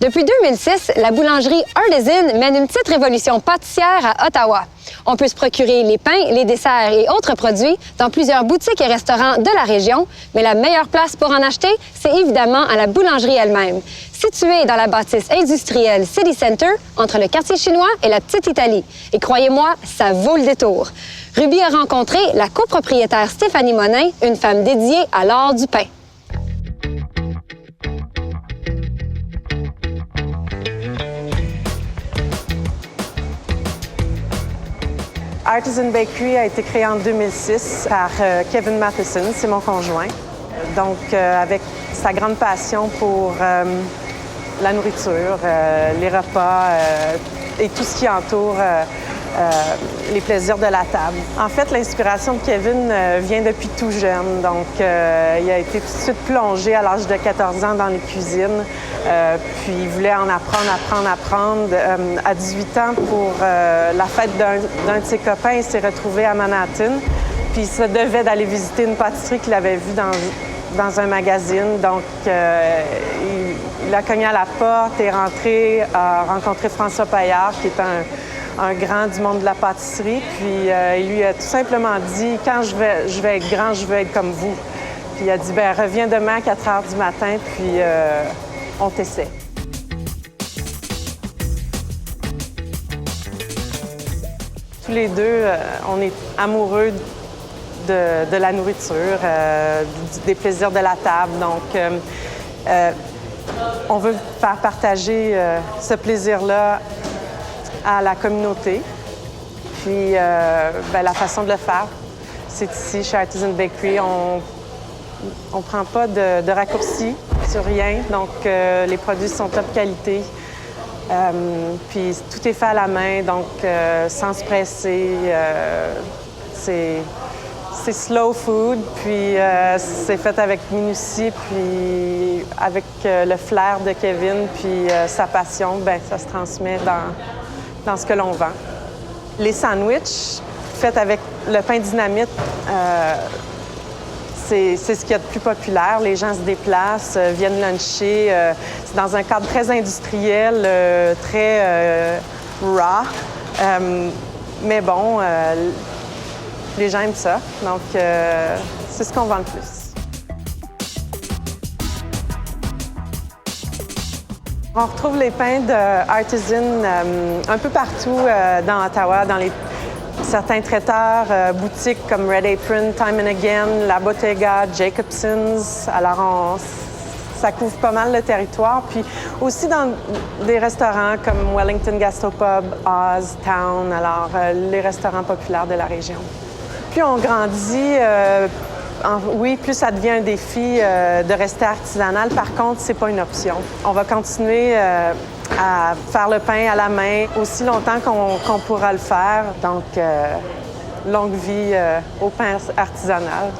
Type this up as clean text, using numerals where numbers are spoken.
Depuis 2006, la boulangerie Artisan mène une petite révolution pâtissière à Ottawa. On peut se procurer les pains, les desserts et autres produits dans plusieurs boutiques et restaurants de la région, mais la meilleure place pour en acheter, c'est évidemment à la boulangerie elle-même. Située dans la bâtisse industrielle City Center, entre le quartier chinois et la Petite Italie. Et croyez-moi, ça vaut le détour. Ruby a rencontré la copropriétaire Stéphanie Monin, une femme dédiée à l'art du pain. Artisan Bakery a été créé en 2006 par Kevin Matheson, c'est mon conjoint. Donc, avec sa grande passion pour la nourriture, les repas et tout ce qui entoure les plaisirs de la table. En fait, l'inspiration de Kevin vient depuis tout jeune. Donc, il a été tout de suite plongé à l'âge de 14 ans dans les cuisines. Puis, il voulait en apprendre. À 18 ans, pour la fête d'un de ses copains, il s'est retrouvé à Manhattan. Puis, il se devait d'aller visiter une pâtisserie qu'il avait vue dans un magazine. Donc, il a cogné à la porte, est rentré, a rencontré François Paillard, qui est un grand du monde de la pâtisserie. Puis il lui a tout simplement dit « Quand je vais être grand, je veux être comme vous. » Puis il a dit « Bien, reviens demain à 4 heures du matin, puis on t'essaie. » Tous les deux, on est amoureux de la nourriture, des plaisirs de la table. Donc, on veut faire partager ce plaisir-là à la communauté. Puis, la façon de le faire, c'est ici, chez Artisan Bakery. On ne prend pas de raccourcis sur rien. Donc, les produits sont top qualité. Puis, tout est fait à la main, donc sans se presser. C'est slow food, puis c'est fait avec minutie, puis avec le flair de Kevin, puis sa passion, bien, ça se transmet dans ce que l'on vend. Les sandwichs faits avec le pain dynamite, c'est ce qu'il y a de plus populaire. Les gens se déplacent, viennent luncher. C'est dans un cadre très industriel, très raw. Mais bon, les gens aiment ça. Donc, c'est ce qu'on vend le plus. On retrouve les pains de Artisan un peu partout dans Ottawa, dans certains traiteurs, boutiques comme Red Apron, Time and Again, La Bottega, Jacobson's. Alors, ça couvre pas mal le territoire. Puis aussi dans des restaurants comme Wellington Gastropub, Oz, Town, alors les restaurants populaires de la région. Plus on grandit, oui, plus ça devient un défi de rester artisanal. Par contre, c'est pas une option. On va continuer à faire le pain à la main aussi longtemps qu'on pourra le faire. Donc, longue vie au pain artisanal.